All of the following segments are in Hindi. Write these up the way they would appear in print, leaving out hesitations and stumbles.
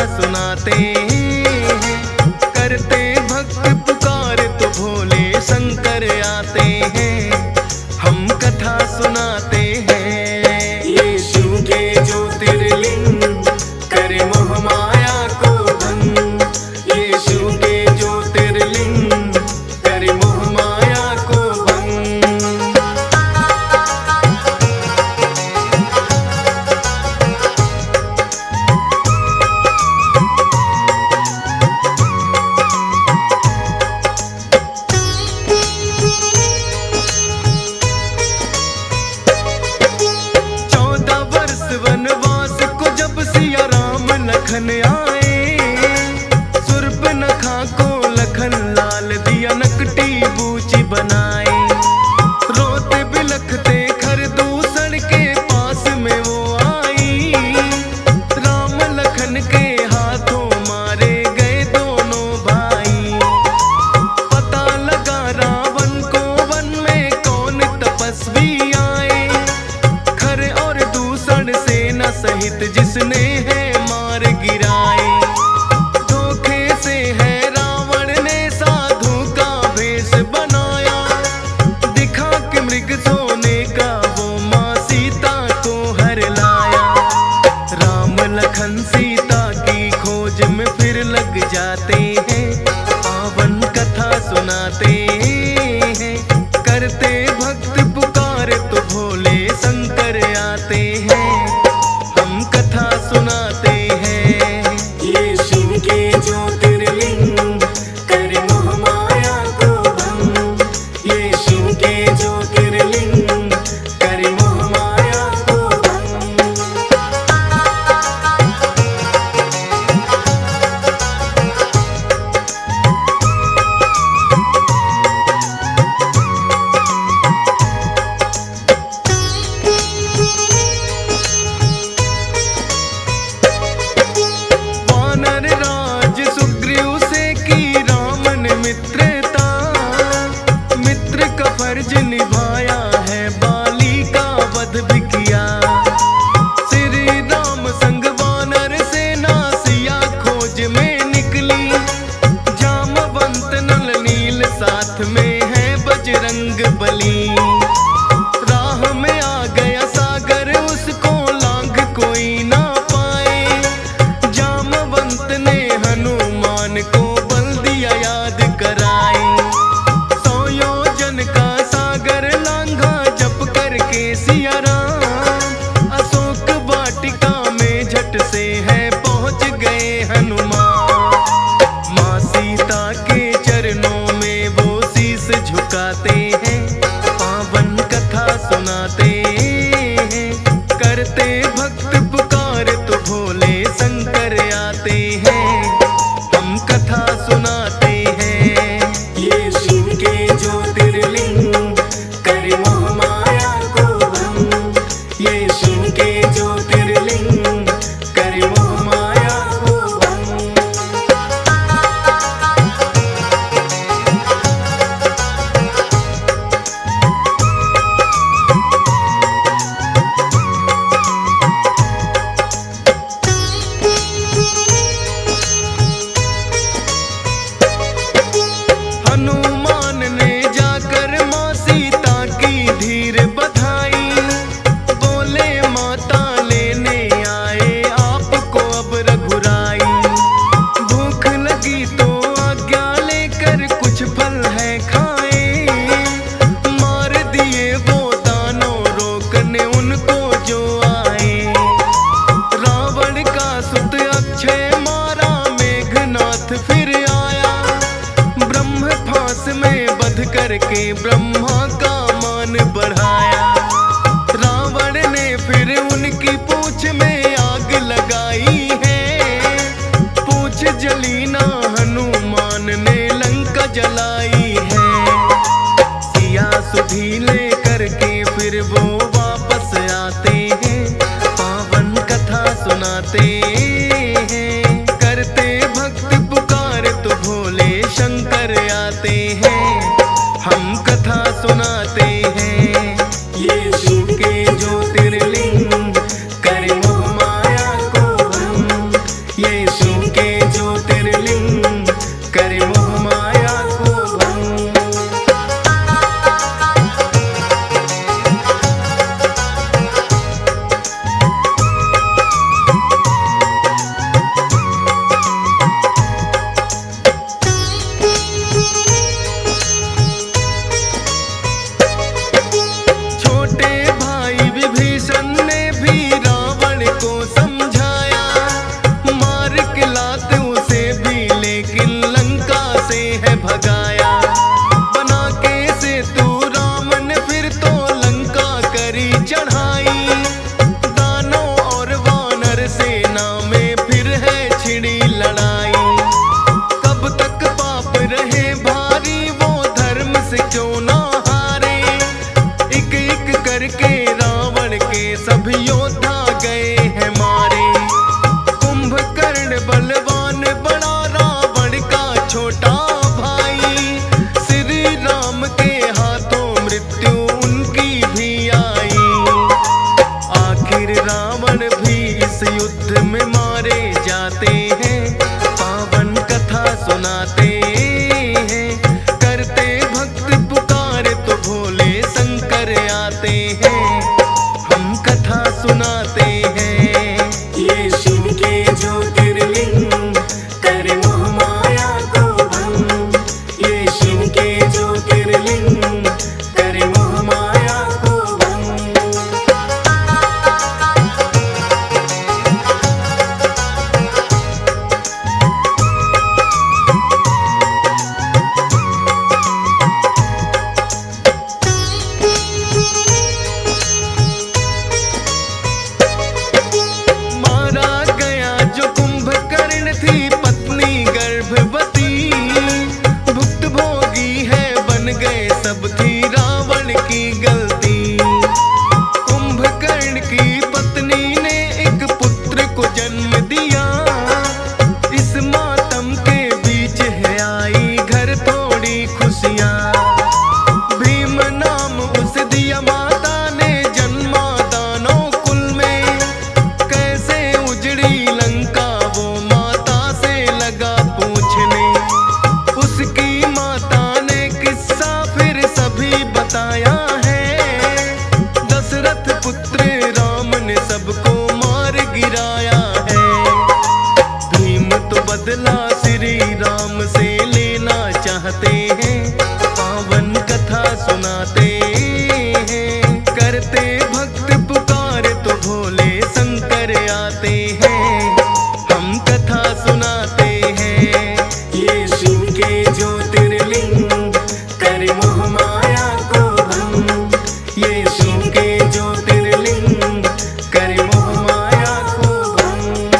सुनाते हैं। करते भक्त पुकार तो भोले शंकर आते हैं। हम कथा सुनाते हैं। यीशु के ज्योतिर्लिंग करे मोह माया को भंग। यीशु के ज्योतिर्लिंग करे मोह माया को भंग। 14 वर्ष वनवास को जब सिया राम लखन आए, सुर्पनखा को लखन लाल दिया नकटी बूची बनाए। रोते बिलखते खरदूषण के पास में वो आई। राम लखन के हाथों मारे गए दोनों भाई। पता लगा रावण को वन में कौन तपस्वी आए। खर और दूषण सेना सहित जिसने है मार गिराए। धोखे से है रावण ने साधु का भेष बनाया। दिखा के मृग सोने का वो माँ सीता को हर लाया। राम लखन सीता की खोज में फिर लग जाते हैं। पावन कथा सुनाते हैं। करते भक्त पुकार तो भोले शंकर आते हैं। हम कथा सुनाते हैं। यीशु के ज्योतिर्लिंग करे मोह माया को भंग। यीशु के ज्योतिर्लिंग करे मोह माया को भंग। वानर राज सुग्रीव से की राम ने मित्रता। मित्र का फर्ज निभाया है, बाली का वध भी किया। श्री राम संग वानर सेना सिया खोज में निकली। जामवंत नल नील साथ में है बजरंग बली। राह में आ गया सागर उसको लांघ कोई ना पाए। जामवंत ने हनुमान को बल दिया याद कराए। 100 योजन का सागर लांघा जप करके सिया राम। अशोक वाटिका में झट से है पहुंच गए हनुमान। माँ सीता के चरणों में वो शीस झुकाते हैं। पावन कथा सुनाते हैं। करते भक्त पुकार तो भोले शंकर आते हैं। हम कथा सुनाते हैं। यीशु के ज्योतिर्लिंग करे मोह माया को भंग। यीशु के ज्योतिर्लिंग करे मोह माया को भंग। हनुमान ने जाकर माँ सीता की धीर बधाई। बोले माता लेने आए आपको अब रघुराई। भूख लगी तो आज्ञा लेकर कुछ फल है खाए। मार दिए वो दानों रोकने उनको जो आए। रावण का सुत अक्षय मारा मेघनाथ फिर आया। ब्रह्म फांस में बध करके ब्रह्मा का मान बढ़ाया। रावण ने फिर उनकी पूंछ में आग लगाई है। पूंछ जली ना हनुमान ने लंका जलाई है। सिया सुधी ले करके फिर वो वापस आते हैं। पावन कथा सुनाते हैं। करते भक्त पुकार तो भोले शंकर आते हैं। हम कथा सुनाते हैं। यीशु के ज्योतिर्लिंग करे मोह माया को भंग। यीशु बलवान बड़ा रावण का छोटा भाई। श्री राम के हाथों मृत्यु उनकी भी आई। आखिर रावण भी इस युद्ध में मारे जाते हैं। पावन कथा सुनाते हैं, करते भक्त पुकार तो भोले शंकर आते हैं। हम कथा सुनाते हैं, ये शिव के ज्योतिर्लिंग करे मोह माया को भंग। ये शिव के ज्योतिर्लिंग करे मोह माया को भंग। मारा गया जो कुंभकर्ण थी पत्नी गर्भवती। भुक्तभोगी है बन गए सब थी रावण की गलती। कुंभकर्ण की पत्नी ने एक पुत्र को जन्म दिया। इस मातम के बीच है आई घर थोड़ी खुशियाँ। भीम नाम उसे दिया माता ने जन्मा दानव कुल में। कैसे उजड़ी लंका वो माता से लगा पूछने। उसकी माता ने किस्सा फिर सभी बताया है। दशरथ पुत्र राम ने सबको मार गिराया है। भीम तो बदला श्री राम से लेना चाहते हैं। पावन कथा सुनाते हैं, करते भक्त पुकार तो भोले शंकर आते हैं। हम कथा सुनाते हैं, ये शिव के ज्योतिर्लिंग करे मोह माया को भंग। ये शिव के ज्योतिर्लिंग करे मोह माया को भंग।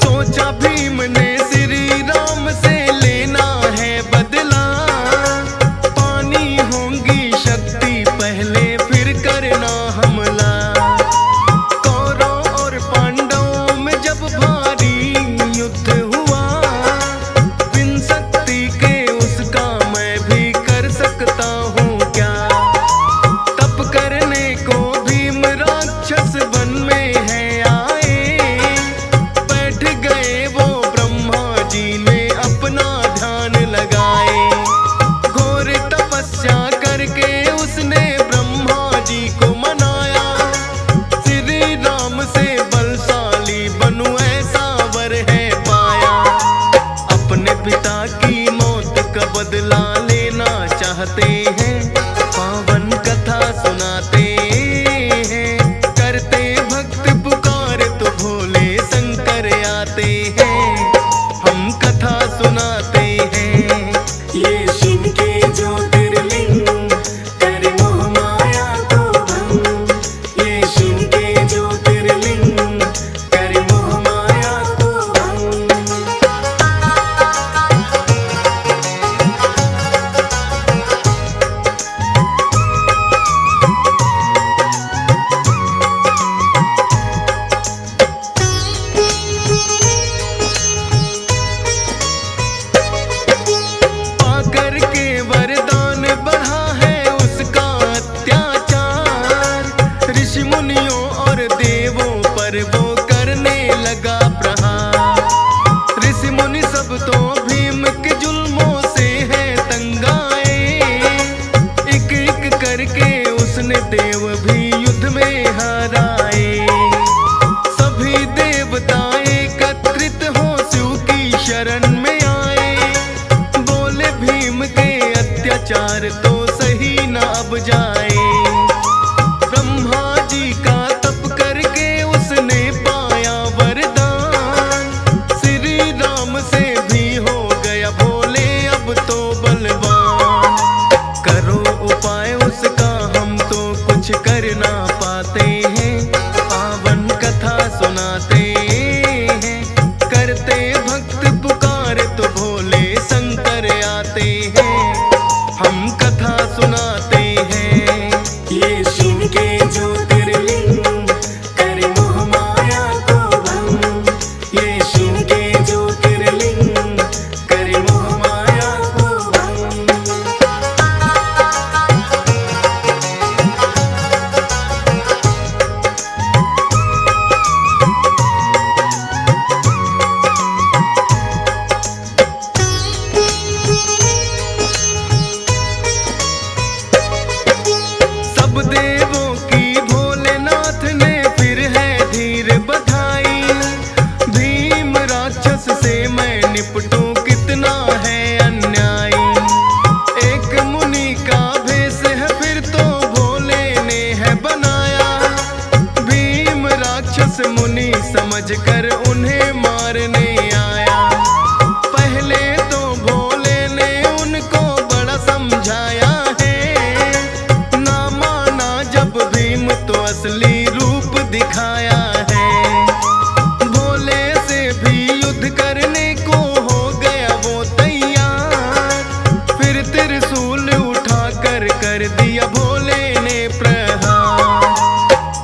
सोचा भीम ने श्री राम से लेना है बदला। पानी होंगी शक्ति पहले फिर करना हमला। कौरव और पांडवों में जब भारी युद्ध हुआ। बिन शक्ति के उसका मैं भी कर सकता हूँ क्या। तप करने को भीम राक्षस वन में है आए। बैठ गए वो ब्रह्मा जी ने अपना ध्यान लगाए। घोर तपस्या करके उसने ब्रह्मा जी को मनाया। श्री राम से बलशाली बनूं ऐसा वर है पाया। अपने पिता की मौत का बदला लेना चाहते हैं। पावन कथा सुनाते हैं, करते भक्त पुकार तो भोले शंकर आते हैं। हम कथा सुनाते हैं, ये शिव के ज्योतिर्लिंग करे मोह माया को भंग। ये शिव के ज्योतिर्लिंग करे मोह माया को भंग। पाकर के वरदान बढ़ा है उसका अत्याचार। ऋषि मुनियों और देवों पर वो करने लगा प्रहार। ऋषि मुनि सब तो भीम के जुल्मों से है तंगाए। एक एक करके उसने देव भी युद्ध में हराए। सभी देवता एकत्रित हो शिव की शरण में आए। बोले भीम के अत्याचार तो सही न अब जाए। ब्रह्मा जी का तप करके उसने पाया वरदान। श्री राम से भी हो सुनाते हैं। करते भक्त पुकार तो भोले शंकर आते हैं। हम कथा सुनाते हैं। ये शिव के ज्योतिर्लिंग करे मोह माया को भंग। ये शिव के ज्योतिर्लिंग करे मोह माया को भंग। सब देवों की भोलेनाथ ने फिर है धीर बधाई। भीम राक्षस से मैं निपटूं कितना है अन्यायी। एक मुनि का भेष है फिर तो भोले ने है बनाया। भीम राक्षस मुनि समझकर उन्हें मारने आया। पहले तो भोले ने उनको बड़ा समझाया है। ना माना जब भीम तो असली रूप दिखाया है। भोले से भी युद्ध करने को हो गया वो तैयार। फिर त्रिशूल उठाकर कर दिया भोले ने प्रहार।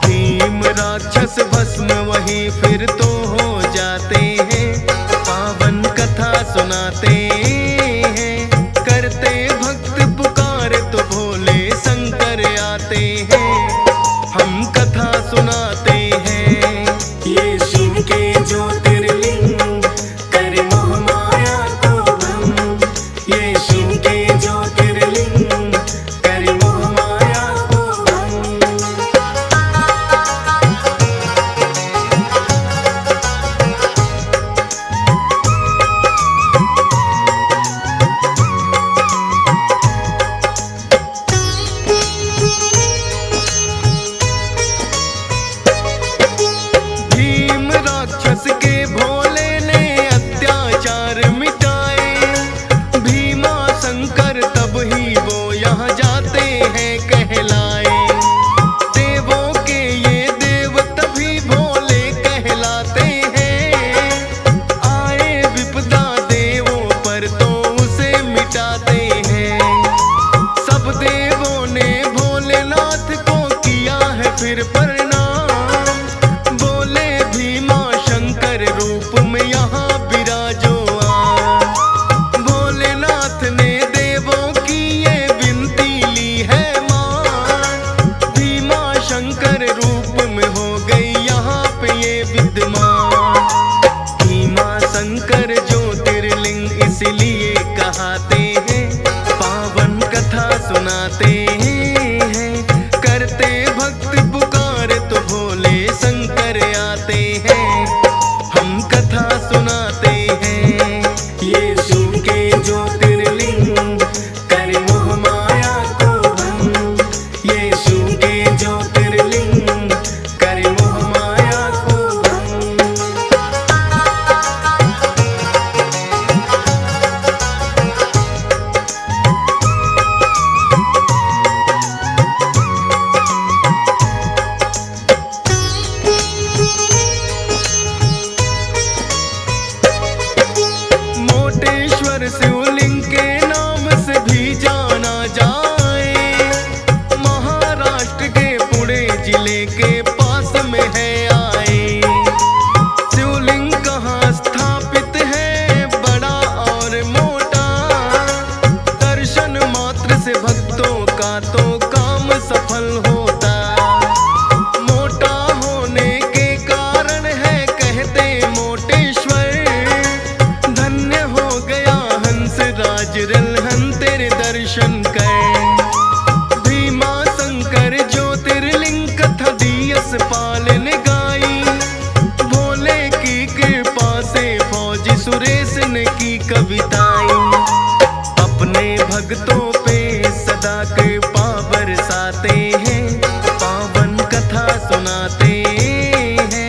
भीम राक्षस भस्म वही फिर तो हो जाते हैं। पावन कथा सुनाते हैं। करते भक्त पुकार तो भोले शंकर आते हैं। हम कथा सुनाते हैं। ये शिव के ज्योतिर्लिंग करे मोह माया को भंग। ये शिव के ज्योतिर्लिंग करे मोह माया को भंग। भीम राक्षस के भोले ने अत्याचार मिटाए। भीमा शंकर तब ही वो यहाँ जाते हैं कहलाए। देवों के ये देव तभी भोले कहलाते हैं। आए विपदा देवों पर तो उसे मिटाते हैं। सब देवों ने भोलेनाथ को किया है फिर प्रणाम। बोले भीमा शंकर रूप में यहाँ विराजो आ। भोलेनाथ ने देवों की ये विनती ली है मान। भीमा शंकर रूप में हो गई यहाँ पे ये विद्यमान। भीमा शंकर ज्योतिर्लिंग इसलिए कहाते हैं। पावन कथा सुनाते हैं। करते भक्त पुकार तो भोले शंकर आते हैं। हम कथा सुनाते हैं। ये शिव के ज्योतिर्लिंग करे मोह माया को भंग। ये शिव के ज्योतिर्लिंग करे मोह माया को भंग। मोटेश्वर शिवलिंग के नाम से भी जाना जाए। महाराष्ट्र के पुणे जिले के पास में है आए। शिवलिंग कहाँ स्थापित है बड़ा और मोटा। दर्शन मात्र से भक्तों का तो काम सफल होता। मोटा होने के कारण है कहते मोटेश्वर। धन्य हो गया हंस राज रलहन तेरे दर्शन कर। भीमा शंकर ज्योतिर्लिंग कथा दियस पाल ने गाई। भोले की कृपा से फौजी सुरेश ने की कविताएं। अपने भक्तों पे सदा कृपा बरसाते हैं। पावन कथा सुनाते हैं।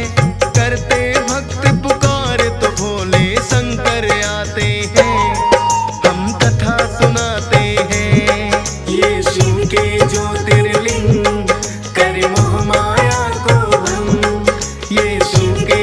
करते भक्त पुकार तो भोले शंकर आते हैं। हम कथा सुनाते हैं। ये शिव के ज्योतिर्लिंग करे मोह माया को भंग। ये शिव के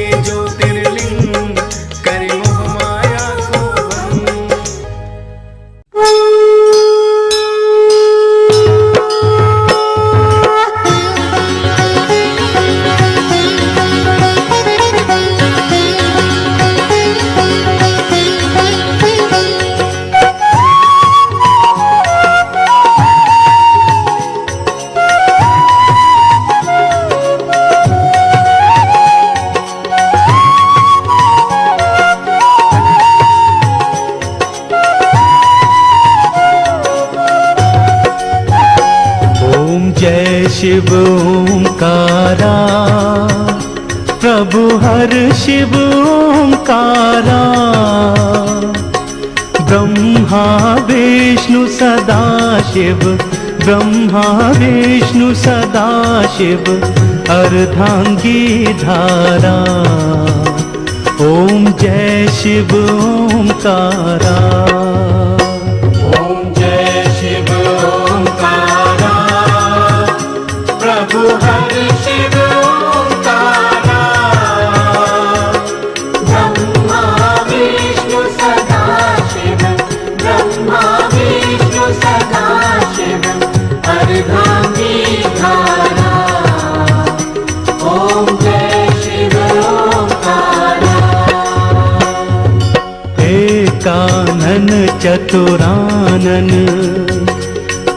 शिव ओंकारा, प्रभु हर शिव ओंकारा। ब्रह्मा विष्णु सदा शिव, ब्रह्मा विष्णु सदा शिव, अर्धांगी धारा। ओम जय शिव ओंकारा। ओम जय शिव ओंकारा, प्रभु हर शिव ओंकारा। ब्रह्मा विष्णु सदा शिव, ब्रह्मा विष्णु सदा शिव, अर्धांगी धारा। ओम जय शिव ओंकारा। एकानन चतुरानन,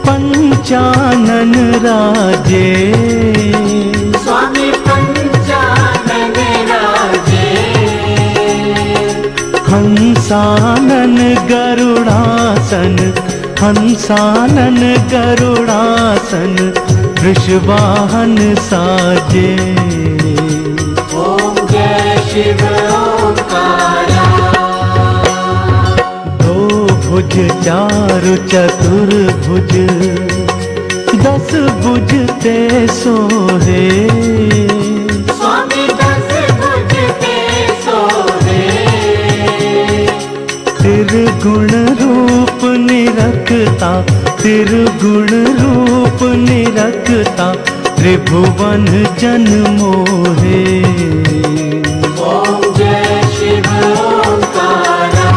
पंचानन राजे। स्वामी पंचानन राजे। हंसानन गरुड़ासन, हंसानन गरुड़ासन, वृषवाहन साजे। ओम जय शिव ओंकारा। दो भुज चारु चतुर्भुज, 10 भुज ते सोहे। स्वामी 10 भुज ते सोहे। त्रिगुण रूप निरखता, त्रिगुण रूप निरखता, त्रिभुवन जन मोहे। ओम जय शिव ओंकारा।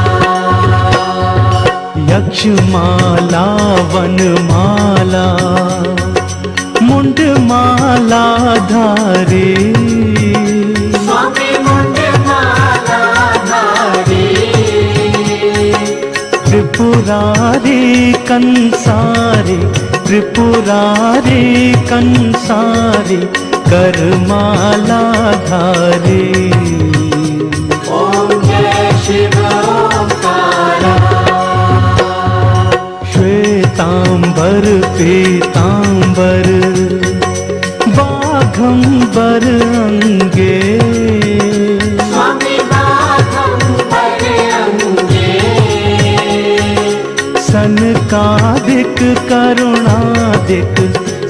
यक्ष माला वन माला, मुंड माला धारे। स्वामी मुंड माला धारी। त्रिपुरारी कंसारी, त्रिपुरारी कंसारी, करमाला धारे। ओम जय शिव ओंकारा। श्वेतांबर पीतांबर, बाघंबर अंगे। स्वामी बाघंबर अंगे। सनकादिक करुणादिक,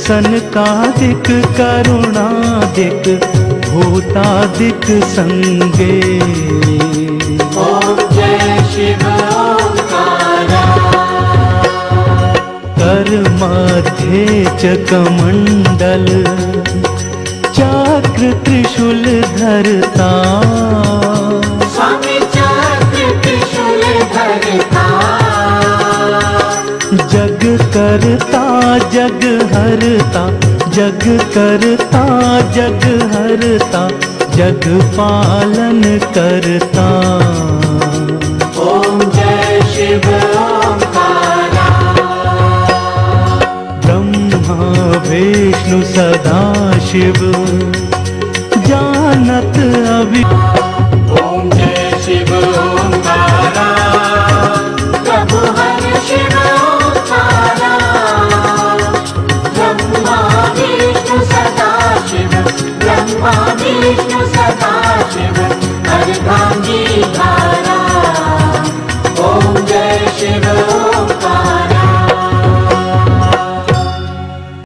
सनकादिक करुणादिक, भूतादिक संगे। ओम जय शिव ओंकारा। कर मध्ये च कमंडल, चक्र त्रिशूल धरता। स्वामी चक्र त्रिशूल धरता। जग करता जग हरता, जग करता जग हरता, जग पालन करता। ओम जय शिव ओंकारा। ब्रह्मा विष्णु सदा शिव, जानत अभि